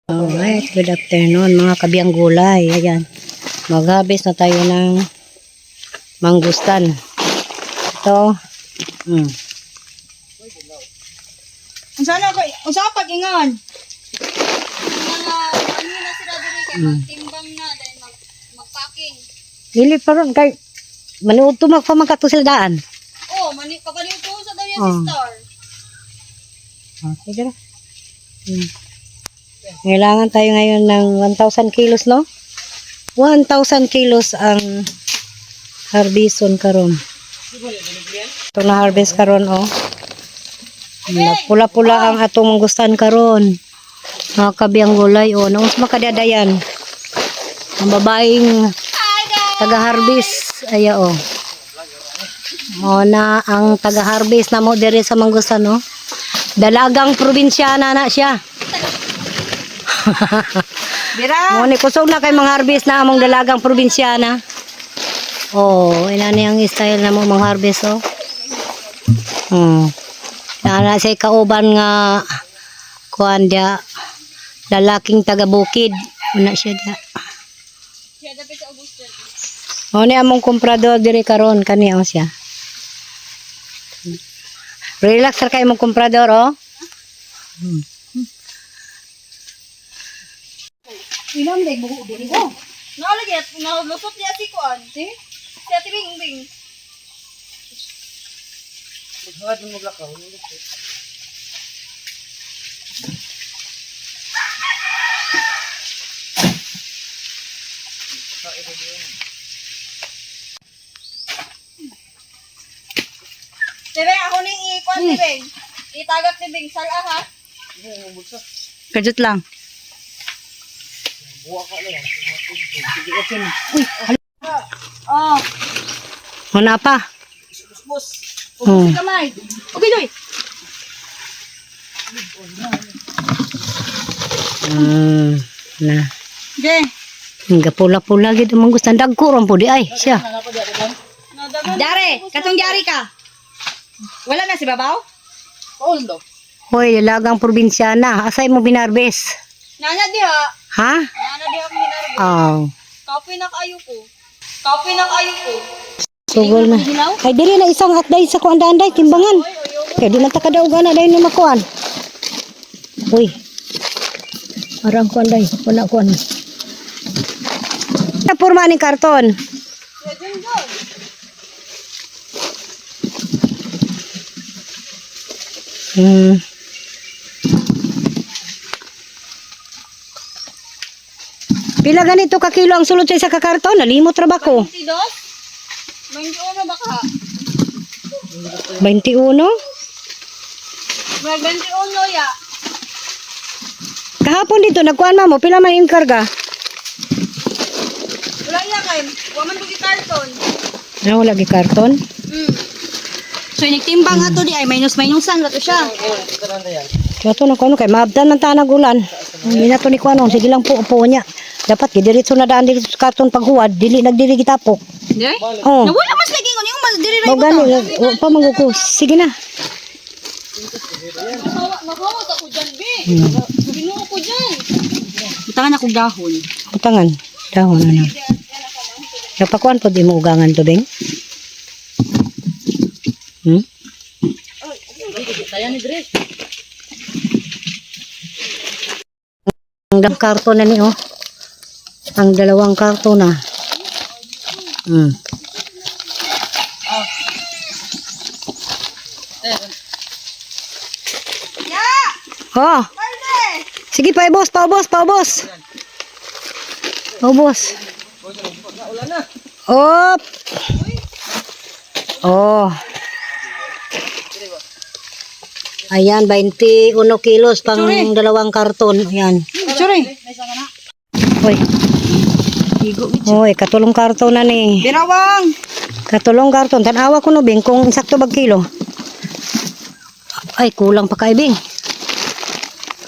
Alright, good afternoon mga kabiyang gulay. Ayan, mag-harvest na tayo ng mangustan. Ito, Unsa pag ingon? Mga ano na sila diri kay magtimbang na dahil magpacking. dili pa ron kay manuod tumak pa makato sila daan. Oh, pagaliw ko sa daw si Star. Sige na. Kailangan tayo ngayon ng 1,000 kilos, no? 1,000 kilos ang harbison karon. Ito na harvest karon, oh. Pula-pula ang atong mangustan karon. Mga kabiyang gulay, oh. Nung makadadayan. Ang babaeng taga-harvest. Ay, oh. O na ang taga-harvest na mo diri sa mangustan, no? Dalagang probinsyana na siya. Bira. Mo ni kusog na kay mang-harvest na among dalagang probinsyana. Oh, ina ni ang style na mo mang-harvest, oh. Nana say kauban nga kuan dia lalaking taga-bukid. Una siya dia. Siya dapat sa Augusto. Mo ni among komprador diri karon kani ang siya. Relax ra kay mong komprador, oh. Inom day buho diri ko. Nalagyan, nalusot niya si kuan. Si Ate Bing Bing. Maghad mo maglakaw. Tibeng, ako ning ikuan Tibeng. Itagak Tibeng sala ha. Kajut lang. Buwa ka lang. Oh, Una pa. Bus. si kamay. Okay, doy. Na. Okay. Hingga pula-pula gid mong gusto dagko ron po di ay siya. Jare, katong jari ka. Wala na si Babaw? Paul do. Hoy, dalagang probinsyana, asay mo binarbes? Nana diha. Ha? Nana diha ko hinarbo. Oh. Kapoy na kayo ko. Kapoy na kayo ko. Sugol na. Ay diri na isang atday sa kuan anday timbangan. Kaya di man ta kadaugan na dayon ni makuan. Uy. Arang kuan day, wala kuan. Na porma ni karton. Pila ganito ka kilo ang sulod sa isa ka karton? Nalimot ra ba ko? 22? 21 ba ka? 21? Mag 21 ya. Kahapon dito nagkuan mo, pila man yung karga? Wala iya kay. Waman ko karton. Na wala gi karton. So nagtimbang ato di ay minus-minusan ra to siya. Kaya to na kuno kay maabdan man ta nagulan. Minato ni kuano, sige lang po niya. Dapat gidiretso na daan dito sa karton paghuwad, dili nagdiri gitapok. Di? Oh. Nawala mas lagi ko yung diri ra Mo gani, pa manguko. Sige na. Mahawa ta ko diyan bi. Ginuo ko diyan. Butangan ako dahon. Utangan. Dahon na. Napakuan po di mo ugangan to, Beng? Ang karton na ni, oh. Ang dalawang karton na. Ya! Oh, Pwede! sige paubos. Paubos. Op. Oh. Ayan, 21 kilos pang dalawang karton. Ayan. Sorry. Hoy. Hoy, katulong karton na ni. Birawang. Katulong karton. Tanawa ko no, Bing, kung sakto bag kilo. Ay, kulang pa kay Bing.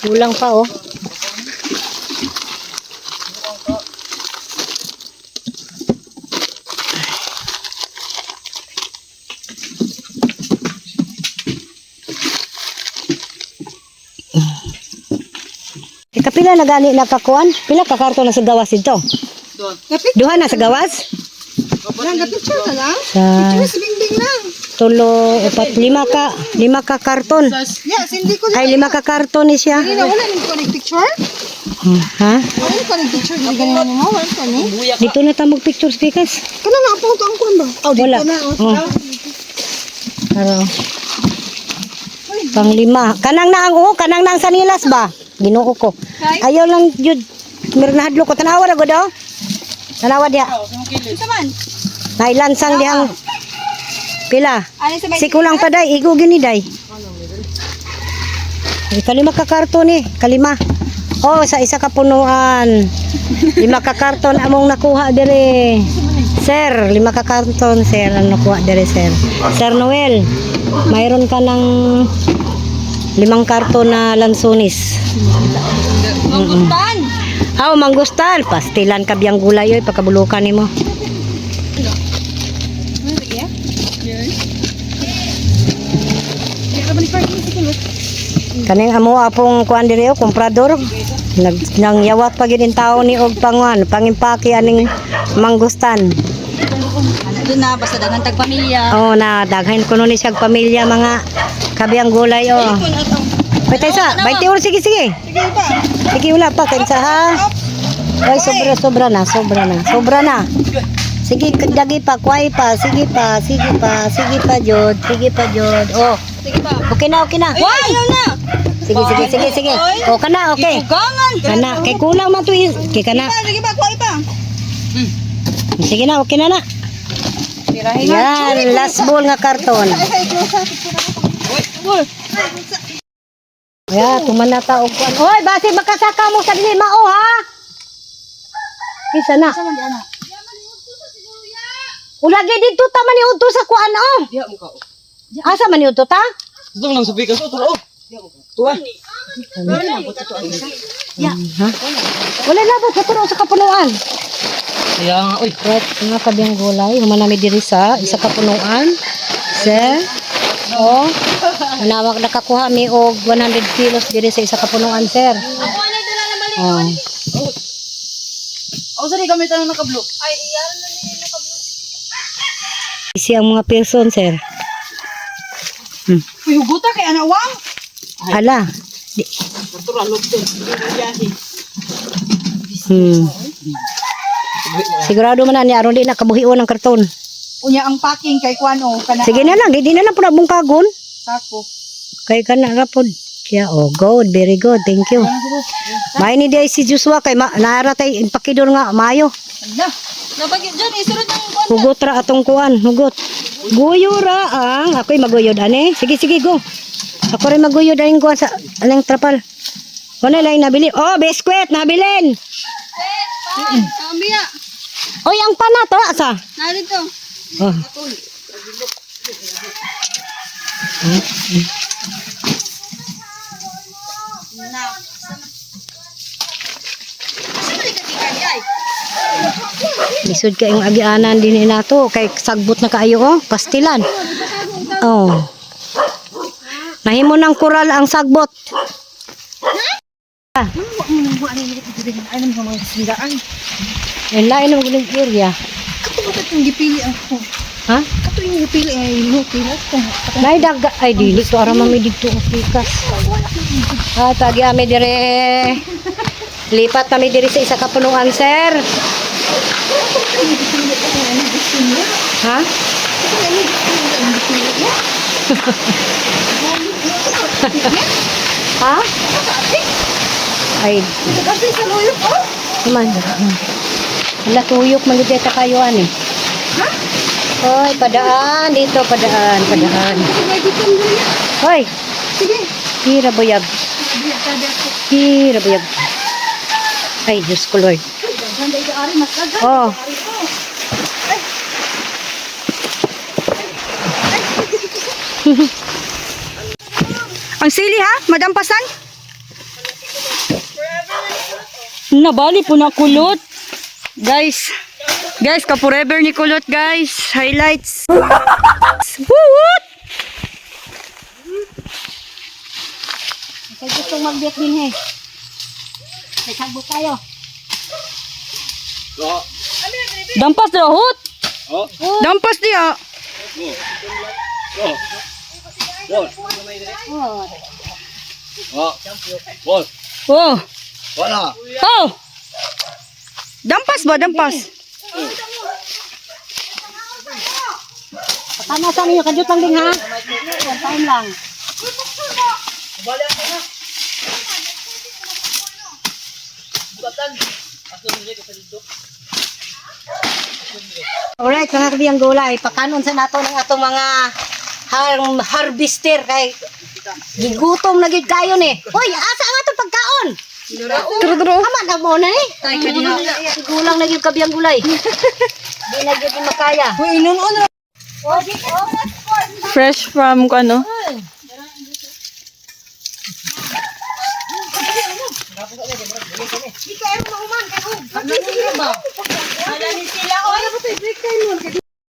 Kulang pa, oh. Kapila na gani nakakuan? Pila ka karton na sa gawas dito? Doon. Duha na sa gawas? Picture ka lang? Sa Bingbing lang. 5 ka karton. Yes, hindi ko Ay 5 ka karton ni siya. wala nang connect picture. Ha? Wala connect picture dili ganun mo, wala ka ni. Buya ka. Dito na ta mag picture speakers. Kana na po to ang kuan ba? Oh, Wala. dito na. Oh. Pero pang 5. Kanang na ang sanilas ba? Ginoo ko. Ayaw lang jud mirnahadlo ko tanawa ra gud oh. Tanawa dia. Isa man. Nailansang dihang pila. Ano sa Si kulang pa day, igo gini day. Kalima ka karton eh, kalima. Oh, sa isa ka punuan. 5 ka karton among nakuha dire. Sir, 5 ka karton sir ang nakuha dire sir. Sir Noel, mayroon ka ng 5 karton na lansonis. Mangustan. Aw, mangustan, pastilan ka biyang gulay oy pagkabulukan nimo. Kaning amo apong kuan diri o komprador. Nang yawat pa gid in tawo ni og panguan, pangimpake aning mangustan. Doon na basta daghang tagpamilya. Oh, na daghan kuno ni siyang pamilya mga kabiyang gulay oh. Kun atong. Patay sa, 20 oras sige. Sige pa. Sige wala pa kinsa ha. Oy, sobra na. Sobra na. Sige, dagi pa, kuhay pa. Sige pa, jod. Oh, Sige pa. okay na. Wow! Ayaw na. Sige. Oh, kana, okay. Gangan. Kana, kay kulang man to. Kay kana. Sige pa, kuha pa. Sige na, okay na. Tirahin Yan, last bowl nga karton. Ay, close up. Uy. Ya, tumanata og kuan. Hoy, basi makasaka mo sa dili mao ha. Kisa na. Sama di ana. Ulagi dito ta man ni udto sa kuan oh. Diya mo ka. Asa man ni udto ta? Doon lang sa bigas. Tuwa. Tuwa. Ya. Ha? Wala labot sa puno sa kapunuan. Kaya nga, uy. Right, mga kabiyang gulay, humanami diri sa isa ka punuan. Sir. Oh. Manawag nakakuha mi og 100 kilos diri sa isa ka punuan, sir. Ako na dala na balik. Oh. Ako sa gamit ang nakablo. Ay, iyan na ni nakablo. Isi ang mga person, sir. Uy, huguta kay ana wang. Ala. Natural log doon. Sigurado man na ni aron di na kabuhion ang karton. Unya ang packing kay kuano kana. Sige na lang, di na lang pud bungkagon. Sako. Kay kana ra pod. Kaya oh, good, very good. Thank you. May ni di si Joshua kay naara tay pakidor nga mayo. Ala. Napag diyan isurod ang kuan. Hugot ra atong kuan, hugot. Guyo ra ang ako'y maguyod ane. Sige go. Ako rin maguyod aning kuan sa anang trapal. Wala lang nabili. Oh, biskwit nabilin. Ambiya. Oy, ang pana to asa? Narito. Oh. Na. Sino di ka tingkali ay? Lisod ka yung agianan din nato kay sagbot na kaayo oh, pastilan. Oh. Nahimo ng kural ang sagbot. Ah, Ay nang mga sindaan. yan lain ng guling area. Kato bakit yung gipili ako? Ha? Kato yung gipili ay mo pila ko. Nay daga ay dili to ara mami dito Afrikas. Ah, tagi ami dire. Lipat kami dire sa isa ka punuan, sir. Ha? Ha? Ay, Kasi sa loyo ko. man. Wala tuyok man dito ta kayo ani. Ha? Hoy, padaan dito, padaan. Sige, dito mo na. Hoy, Sige. hira boyag. Biya sabi ako. Hira boyag. Ay, Diyos ko Lord. Ganda ito ari mas agad. Oh, Ang sili ha, Madam Pasan? nabali po na kulot. Guys, ka forever ni kulot, guys. Highlights. Woot! Kaya gustong magbiyak din eh. Sagbot tayo. Oh. Dampas dahot. Oh. Dampas dia. Oh. Bol. Oh. Bol. Oh. Wala. Oh. Dampas ba? Dampas. Patanasan niyo, kajut lang din ha. Time lang. Alright, mga kabiyang gulay, pakanon sa nato ng atong mga harvester kay gigutom na gid kayo ni. Hoy, asa ang atong pagkaon? Turo. Aman na mo na eh. Gulang na gid kabiyang gulay. Di na gid makaya. Uy, inunon. Fresh from ko ano?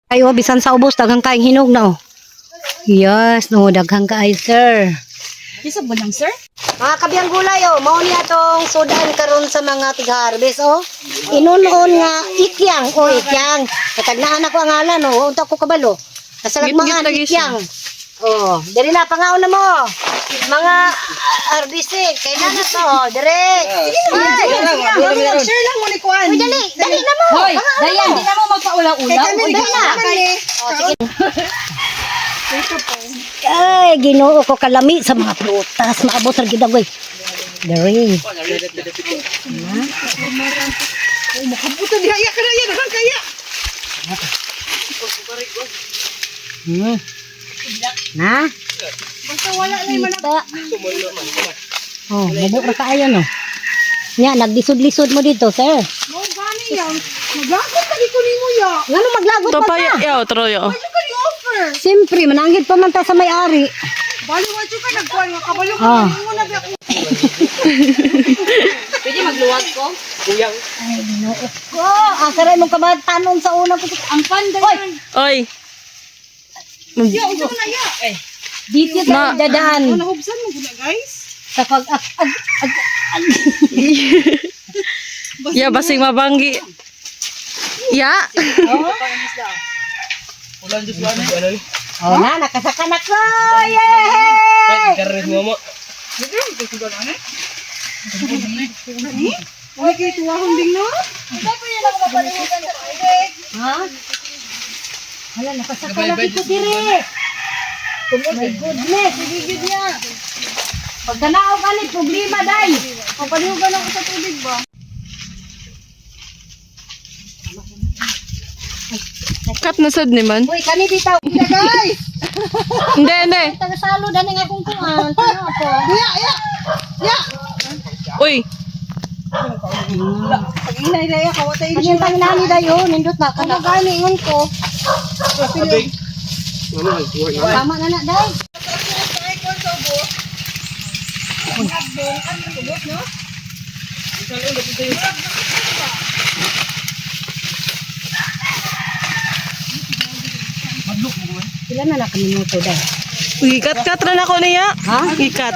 Ayo, bisan sa ubos, daghang kaing hinog na oh. Yes, no, daghang kaay, sir. Isa ba lang, sir? Mga kabiyang gulay, oh, mao niya tong sudan karon sa mga tig-harvest, oh. Inunon nga ikyang, oh, ikyang. Katagnaan ako ang ngalan, oh, unta ko kabalo. Kasalagmaan, Git-git lagi ikyang. Oh, diri na, pangaon na mo. Mga harvester, kailan na to, diri. Share lang mo ni Kuan. Uy, dali na mo. Hoy, Dayan, di na mo magpaulaw-ulaw. Uy, dali na. Oh, sige. Ay, ginoo ko kalami sa mga prutas. Maabot sa gid agoy. Diri. Makabuto di haya ka na yan, hang kaya. Na? Basta wala na yung Kita. Oh, mabuk ra kaayo no. Nya, naglisod-lisod mo dito, sir. Mo gani yan. Maglagot ka dito ni mo ya. Ngano maglagot pa ka? yaw, troyo. Wala ka ni offer. Siyempre, mananggit pa man ta sa may-ari. Bali wa ka nagkuan nga kabalo ka Ah. mo na ako. Pwede magluwag ko? Kuyang. Ay, ginoo ko. Asaray mong kabatanon sa una ko. Ang panda yan. Oy, Yo, usa na ya. Dito tayo dadaan. Nahubsan mo guna, guys. Sa pag... ya basing mabanggi. Ya. Ulan jud wala ano ni. Oh, na, nakasaka na ko. Yay! Karet mo mo. Uy, kay tuwahon ding no. Ha? Hala, nakasaka na dito dire. My goodness, igigid niya. Pagkanaaw ka ni, problema, day. Papalihugan ako sa tubig ba? Kat na sad ni man. Uy, kani bitaw. Guys, Hindi. tagasalo dani nga kung kuan. Ano ako? Uy, Pag inay laya ka watay Ano yung panginani dayo? Nindot na ka na. gani ingon ko. Abig. Ano kuha na. Tama na na, day. Sila na lang kami minuto, day. ikat-kat na ako niya. Ha? Ikat.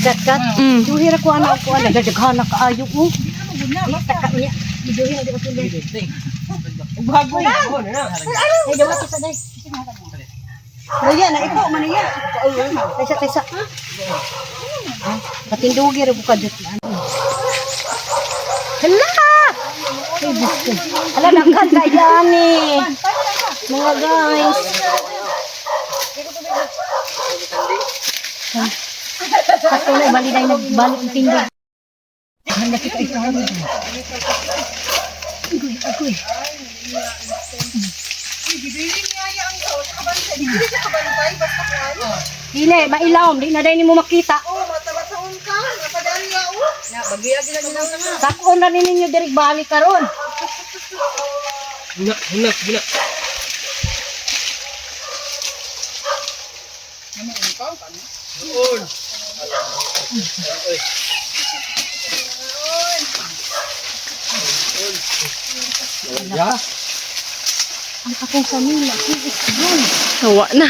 Kat-kat. Mm. Duhira ko ano ako. Nagdaghan na kaayo ko. Taka niya. Duhira di ko tuloy. Bago na. Ay, dawa kita, day. Laya na ito man iya. Taysa. Katindugi rin buka dito. Hala! Ay, gusto. Hala, nakan kaya ni. Mga guys. Kato na, bali na nagbalik ang tindig. Handa kita ito. Agoy. Dili, mailawom. Di na dahil ni mo makita. Sakon na rin ninyo direk balik karon. Hina. Ya. Ang akong sanila. Hawa na.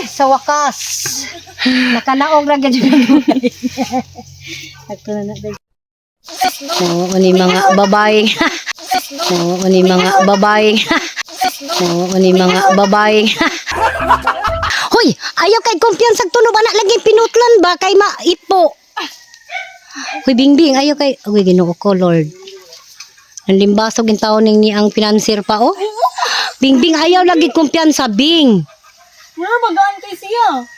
Sa wakas. Nakalaog ra gyud yung gulay. Ako na na. Oo, ni mga babae. Oo, ni mga babae. Oo, ni mga babae. Hoy, ayaw kay kumpiyansa tunog anak lagi pinutlan ba kay maipo. Hoy Bingbing, ayaw kay uy Ginoo ko Lord. Nanlimbasog in taon ni ang financier pa oh. Bingbing ayaw lagi kumpiyansa Bing. Wala magaan kay siya.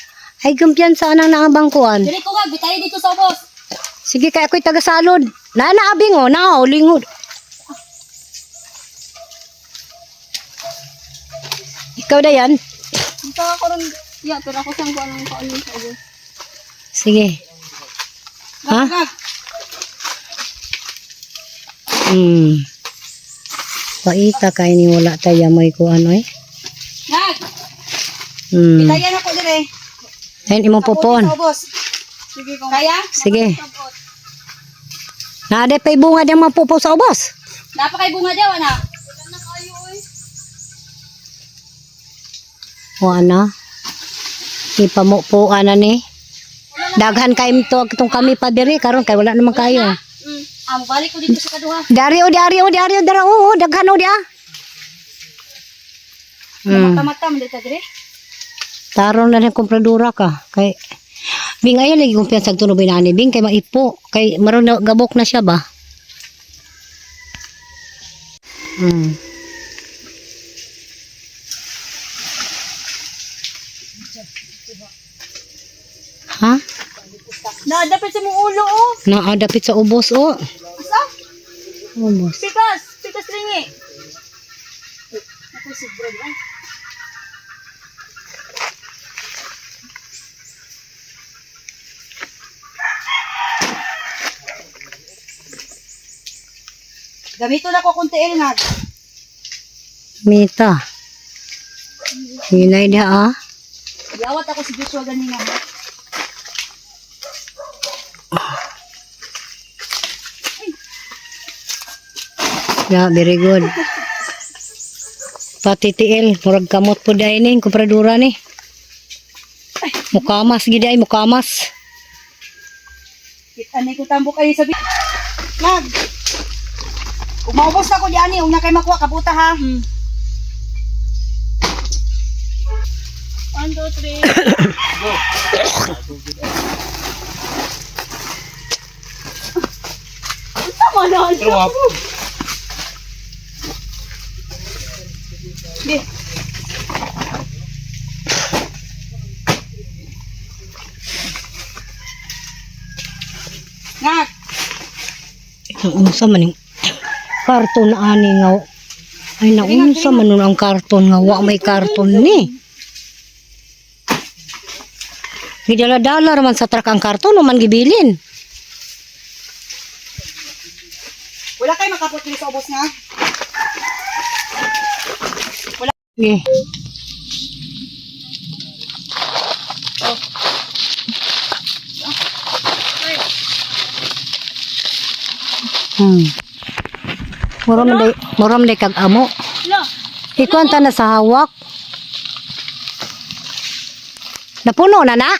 Ay kumpiyansa anang naabangkuan. Dili ko nga, bitay dito sa boss. Sige kay ako'y taga-salod. Naabing oh, nao lingod. Ikaw na yan? Ito ako rin. Yeah, pero ako siyang anong kaano sa boss. Sige. Ha? Gag. Paita kay ni wala tayo may ko ano eh. Gag. Bitayan ako dire. Ayun imong popon. boss. Sige kung kaya. Sige. Naade pa'y bunga diyang mapupo sa ubos. Napakay bunga daw ana. Wala na kayo oy. Wala. Ipamupuan na ni. Daghan kay to itong kami pa diri karon kay wala naman kayo. Balik ko dito sa kaduha. Dari dara oo daghan o dia. Mata-mata man dito dire. Tarong na rin kompradura ka kay Bing ayan lagi kumpiyansa tunog binani Bing kay maipo kay maron na gabok na siya ba. Ha? Nadapit sa mong ulo oh. Naadapit sa ubos o. Asa? Ubos. Pikas ringi. Ako si Brad ay. Gamito na ko kunti nga. Mita. Hinay dia ah. Yawat ako si Joshua ganina. Yeah, very good. Pati tiil, murag kamot po dahil ni, kompradura ni. Mukamas, gida ay mukamas. Kita ni ko tambo kayo sabi. Nag. Umaubos na ko diyan ni, unya kay makuha kabuta ha. 1 2 3. Tama na. Pero wap. Di. Nag. Naunsa man yung karton ani nga. Ay naunsa man nun ang karton nga. Wa may karton ni. Gidala-dala raman sa truck ang karton o man gibilin. Wala kay makaputli sa ubos nga. Okay. Muram day kag amo. Lo. Ikwanta na sa hawak. Napuno na na.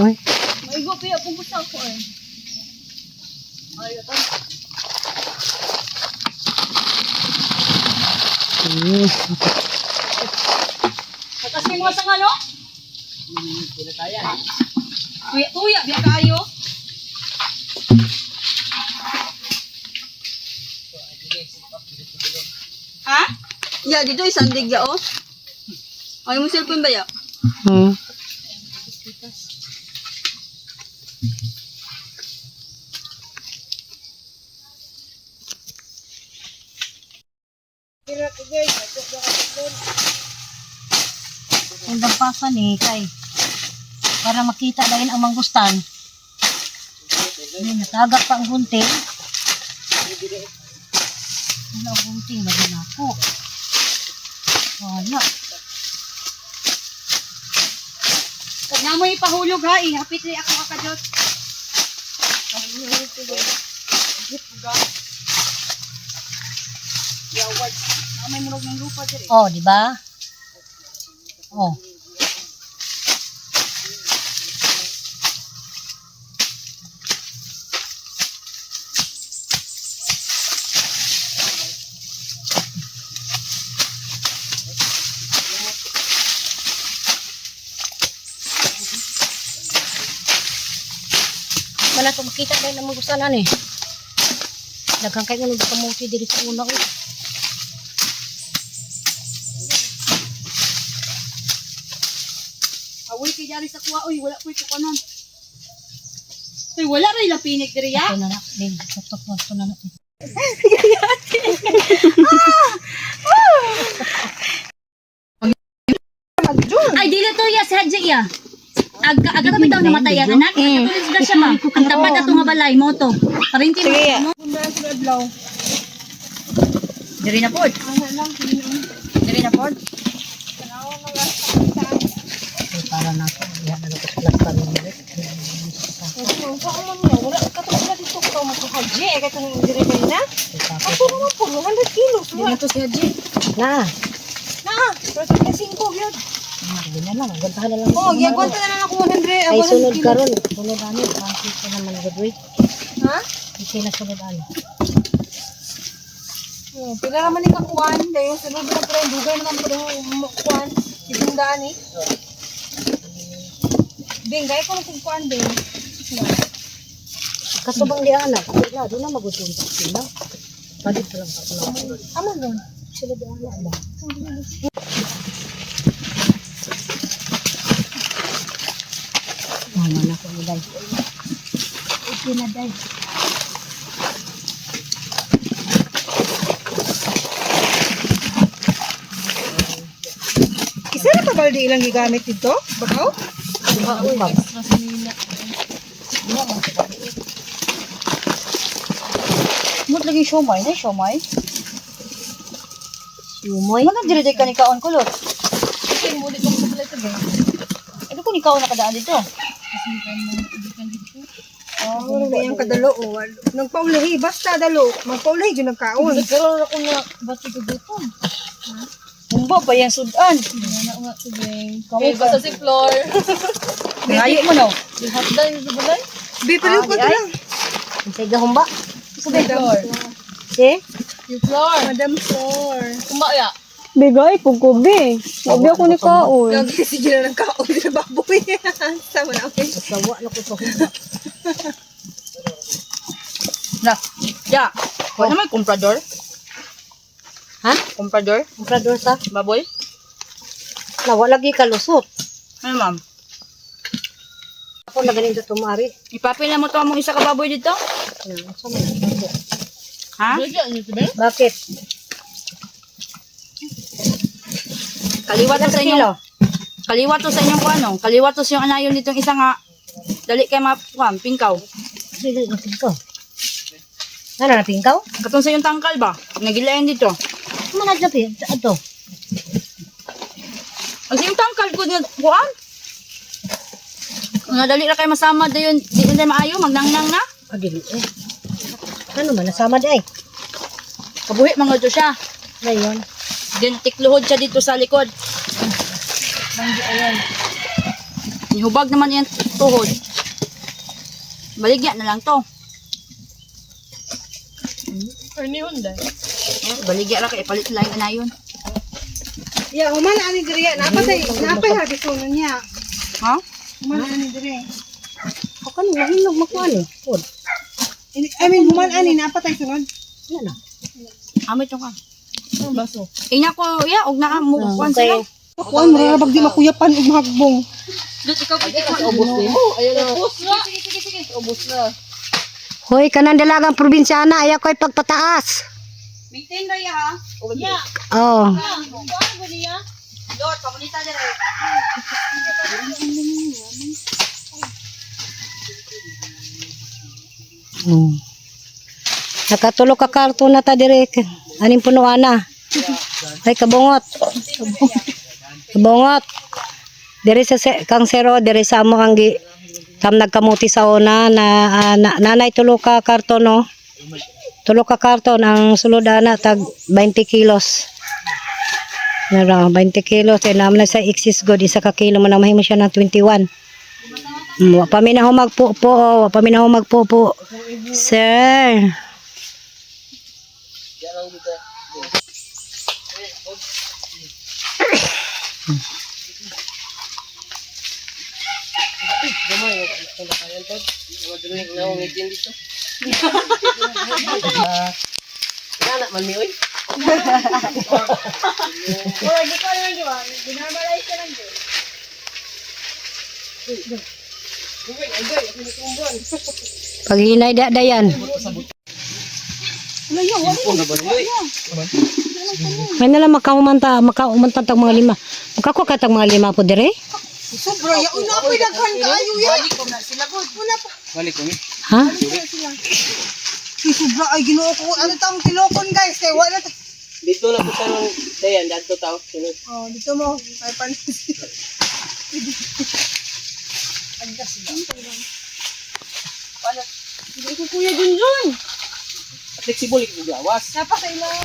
Oy. Maigo pa yung pusa ko eh. Ay, ito. Pagkasing mo sa ano? Tuya, biya kayo. Ha? Ya, dito isang digya oh. Ay mo cellphone ba ya? Ang dampasan eh, kay para makita dahil ang manggustan. Ay, natagak pa ang gunting. Wala ang gunting, lagi na ako. Wala. Kanya mo ipahulog ha, ihapit rin ako kakadot. Yawad. May murag ng lupa diri. Oh, di ba? Oh. Wala ko makita dahil naman gusto na ni. Daghang kayo nung kamuti diri sa una ko. Awoy kay dari sa kuha. Uy, wala ko ito kanon. Uy, wala rin lang pinik diri ya. Ito na na. Din, tutok mo. Ito na na. Ay, dili to ya si Haji ya. Aga pa bitaw namatay ang anak. Aga siya ba? Ang tapat ato nga balay mo to. Parinti mo. Diri na pod. Diri na pod. Para na ako. Yan na ako sa lapan mo. Dili to si Haji. Na. Hindi na lang. Gantahan na lang. Oh, yagon ta na ako 100. Ay, sunod ka ron. Sunod ano. Kasi ka naman good. Ha? Hindi na sunod ano. Pila naman ni kakuan, dayo sunod na pre, dugay naman po yung kuan, itindaan eh. Ding, gaya ko ng kuan din. Kasubang di anak. Kapit na. Doon na magutong sila. Palit pa lang ako na. Amo nun. Sila di anak ba? Mama na ko nilay. Okay na day. Isa na pa baldi ilang gigamit dito? Bakaw? Uy, bag. Mut lagi siomay na, siomay. Sumoy. Ano dire ka ni kaon kulot? Okay, muli ko sa pala ito ba? Ano ko ni kaon nakadaan dito? Wala na yung kadalo. Nagpaulahi, basta dalo. Magpaulahi dyan nagkaon. Nagkaroon ako na bati ko dito. Humba ba yung sudan? Ano nga sige. Okay, Basta si Flor. Ngayo mo no? Hatdan yung balay. Be, pero ko ito lang. Say gahumba. Si Flor. Si? Si Flor. Madam Flor. Kumaya. Bigay, kukubi. Sabi ako ni Kaon. Lagi sige na nagkaon din na baboy. Sama na okay. Sawa na ko sa humba. Na, ya. Wala naman comprador. Ha? Comprador? Comprador sa? Baboy? Nawa lagi kalusot. Ano ma'am? Ako na ganito tumari. Ipapila mo to among isa ka baboy dito? Ha? Bakit? Kaliwat to sa inyo. Kilo? Kaliwat to sa inyong kuano. Kaliwat to sa yung anayon ditong isa nga dali kay mapuan, pingkaw. Sige, napingkaw. Ano napingkaw? Katong sa yung tangkal ba? Nagilayan dito. Mga napi. Ato. Ang sa yung tangkal ko nga kuan. Nga dali ra kay masama dayon, di na maayo magnangnang na. Adili eh. Ano man nasama di ay? Kabuhi mga to siya. Ngayon. Then tikluhod siya dito sa likod. Banggi ayan. Nihubag naman yan tuhod. Baligya na lang to. Or ni Hyundai. Baligya ra kay palit lang na yun. Ya, human ani dire. Napatay habis ko niya. Ha? Human ani dire. O kanina hinog makuha ni. Pod. I mean, human ani napatay sunod. Ano? Amit yung ka. Baso. Inya ko ya og naa mo kuan Okay. sila. Kuan marabag di makuyapan ug mahagbong. Dut ikaw pwede ko. Ubus din. Ayun na. Sige. Ubus na. Hoy, kanang dalagang probinsyana ayaw ko'y pagpataas. Maintain ra ya ha. Ya. Oh. Kuan ba niya? Dot pamunita dire. Hmm. Nakatulo ka karton na ta direk. Aning punuan na. Ay kabungot. Kabungot. Dire sa kang sero dire sa amo kang gi tam nagkamuti sa una na nanay tulo ka karton no. Tulo ka karton ang sulod ana tag 20 kilos. Nara, 20 kilos. Kaya naman na sa excess good. Isa ka kilo. Manamahin mo siya ng 21. Wa pa mi na humagpo-po. Wa pa mi na humagpo-po. Sir. Pag hinay dayan. May nalang makaumanta tag mga lima. Makakuha ka tag mga lima po dire? Sobra, ya una pa daghan kaayo ya. Sila po, una pa. Balik ko ni. Ha? Sobra ay Ginoo ko. Ano tawag tilokon guys? Kay wala ta. Dito na po sa nung dayan, dito tao. Sunod. Oh, dito mo. Ay panis. Hindi ko kuya Junjun. Flexible ko gawas. Napa sa ilang.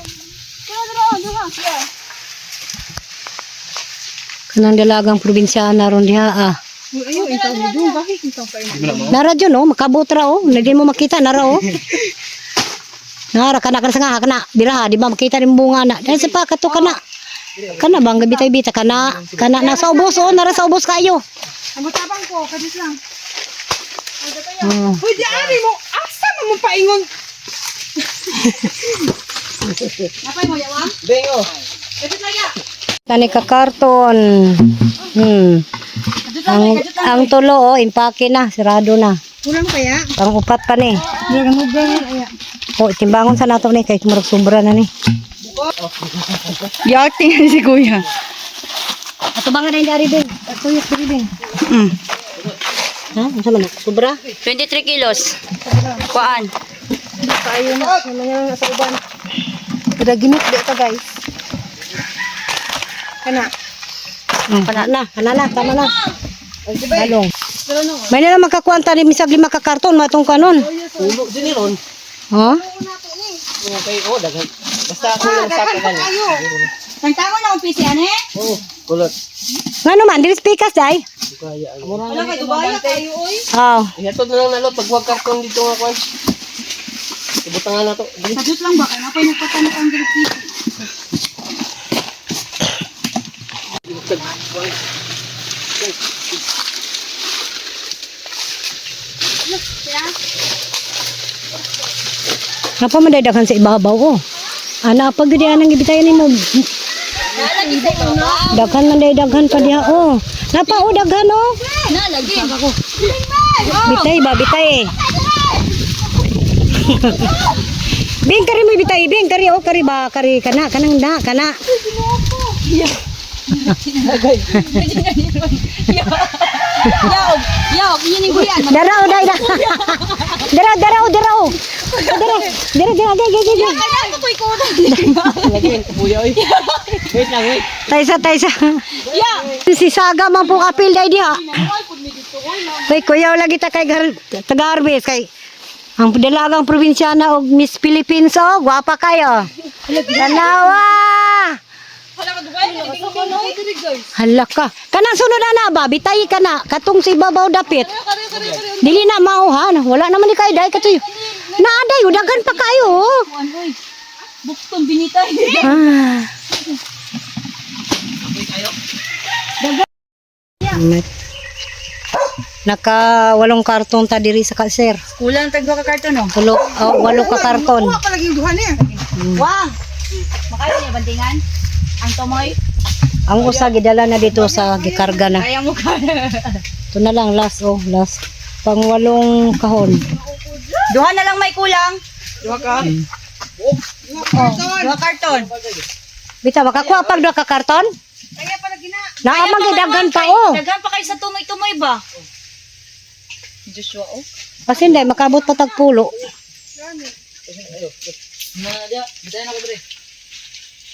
Kanang dalagang probinsyana ron diha ah. Ayo, ikaw mo doon. Bakit ikaw pa ina? Nara dyan oh, makabutra oh. Hindi mo makita, nara oh. Nara, kana sa kana. Dira, di ba makita rin bunga na. Dahil sa pa, kato kana. Kana bang gabitay-bita, kana nasa ubos oh, nara sa ubos kayo. Ang tabang ko, kadis lang. Oh. Pwede ari mo. Asa mo paingon? Bengo. Tani ka karton. Ang tulo oh, impake na, sirado na. Kulang kaya? Pang upat pa ni. Hindi na mo ganyan. Aya. Oh, timbangon sa nato ni kay murag sobra na ni. Yati si kuya. Ato ba nga na dari ben? Ato yung dari ben. Ha? Unsa man? Sobra? 23 kilos. Kuan. Kayo na. Naman yung nasa uban. Pero ginit dito guys. Kana. Kana na, tama na. Balong. May na makakuanta ni misag 5 ka karton matong kanon. Ulo din ron. Ha? Okay, oh, dagan. Basta ako lang sa kan. Tangtango na ang PC ane? Oh, kulot. Ngano man dili pikas dai? Kaya ano. Wala kay dubaya kayo oy. Oh. Ihatod na lang nalo pag wag karton dito nga kwan. Ibutangan na to. Sadot lang ba kay napay nagpatanong ang PC. Napa man daghan sa ibabaw oh. Ana pag gidi anang ibitayan nimo. Nalagi sa ibabaw. Daghan man daghan pa diha oh. Napa oh daghan oh. Nalagi. Bitay ba bitay eh. Bing kari mo bitay bing kari oh kari ba kari kana kanang da kana. Yaw, yini ko yan. Darao dai da. Darao. Dara. Kaya ko koy ko. Lagi ang kuya oy. Wait lang, wait. Taysa. Si Saga man po kapil dai diha. Hoy kuya lagi ta kay taga-harvest kay ang dalagang probinsyana og Miss Philippines oh, gwapa kayo. Tanawa. Hala ka. Kanang sunod na ba? Bitay ka na. Katong si babaw dapit. Dili na mauhan. Wala naman ni kay dai katuyo. Naaday, udagan pa kayo. Kuan oy. Bukton binitay. Ah. Naka 8 karton ta diri sa sir. Kulang tag ka karton no. 8 ka karton. Kuha pa lagi yung duha niya. Wang. Makaya niya bandingan. Ang tomoy. Ang usa gidala na dito sa gikarga na. Kaya mo ka. Ito na lang last last. Pang 8 kahon. Duha na lang may kulang. Duha ka. Duha karton. Bita makakuha pag 2 ka karton? Kaya pa lagi na. Naamang gidaghan pa oh. Daghan pa kayo sa tumoy-tumoy ba? Joshua oh. Kasi hindi makabot pa tag pulo.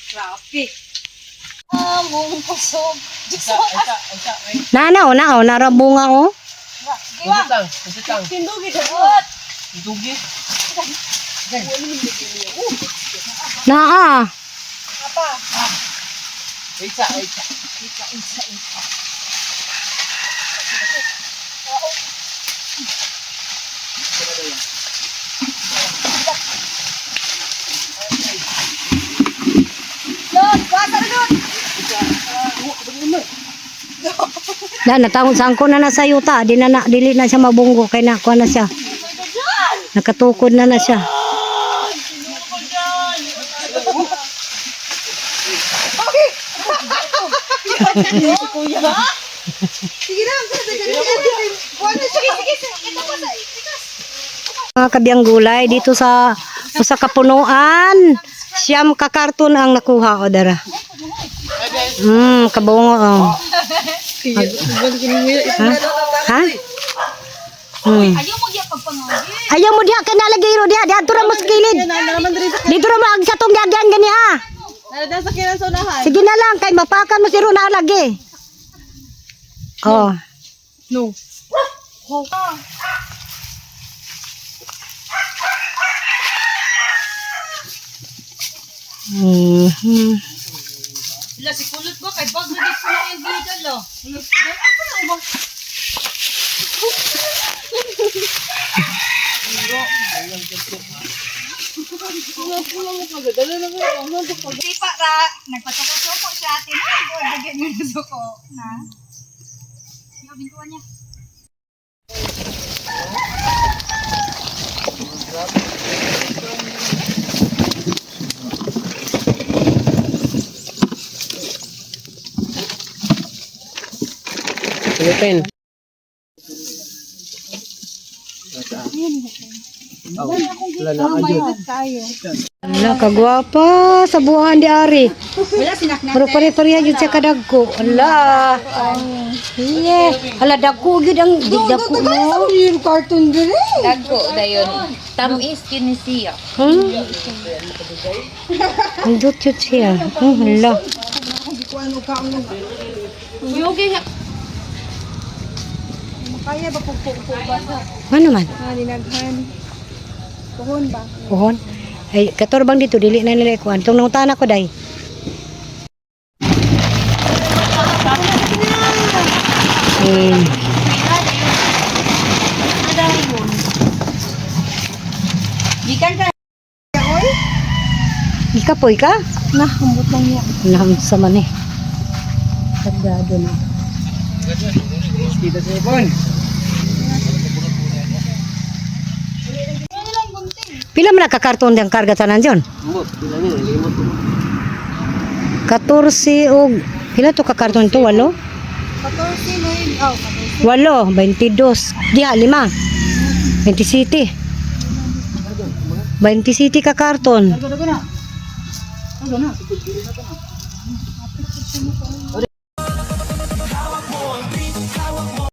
Grabe. Mong kusog. Nana narabunga oh. Usitang. Tindugi dapat. Dugi. Naa. Isa. Na natawag sa angko na sa yuta, dili na siya mabunggo kay nakuha na siya. Nakatukod na siya. Mga kabiyang gulay dito sa kapunuan. Siyam ka karton ang nakuha o dara. Kabungo oh. Ha? Ayaw mo diya pagpangagi. Ayaw mo diha kay nalagay ro diha, diha tura mo sa kilid. Dito ra mo ag sa tong daghan gani ha. Sige na lang kay mapakan mo si ro nalagi. Oh. No. Sila si kulot ba kay bag na pula yung bigal lo. Sipa ra, nagpasoko-soko siya atin. Bigyan niyo ng suko na. Yung bintuan niya. Pilitin. Ala kagwapa sa buhan di ari. Wala sinaknak. Pero pare-pareha jud siya kadagko. Ala. Iye, ala dagko gyud ang dagko mo. Yung cartoon dire. Dagko dayon. Tamis kinisiya. Ang jud siya. Ala. Yogi siya. Kaya ba kung ba sa Ano man? ninaghan? Puhon ba? Puhon. Ay katorbang dito dili na nila kuan. Tong nangutana ko day. Gikan ka. Ikapoy ka? Nah, humbot lang niya. Naam sa man eh. Sagado na. Kita sa ipon. Pila man nakakarton diyang karga tanan dyan? Limot. Pila niya. Limot. 14 o... Pila to kakarton to? 8? 14 na yun. 8, 22. Diha, 5. 27. 27 ka karton.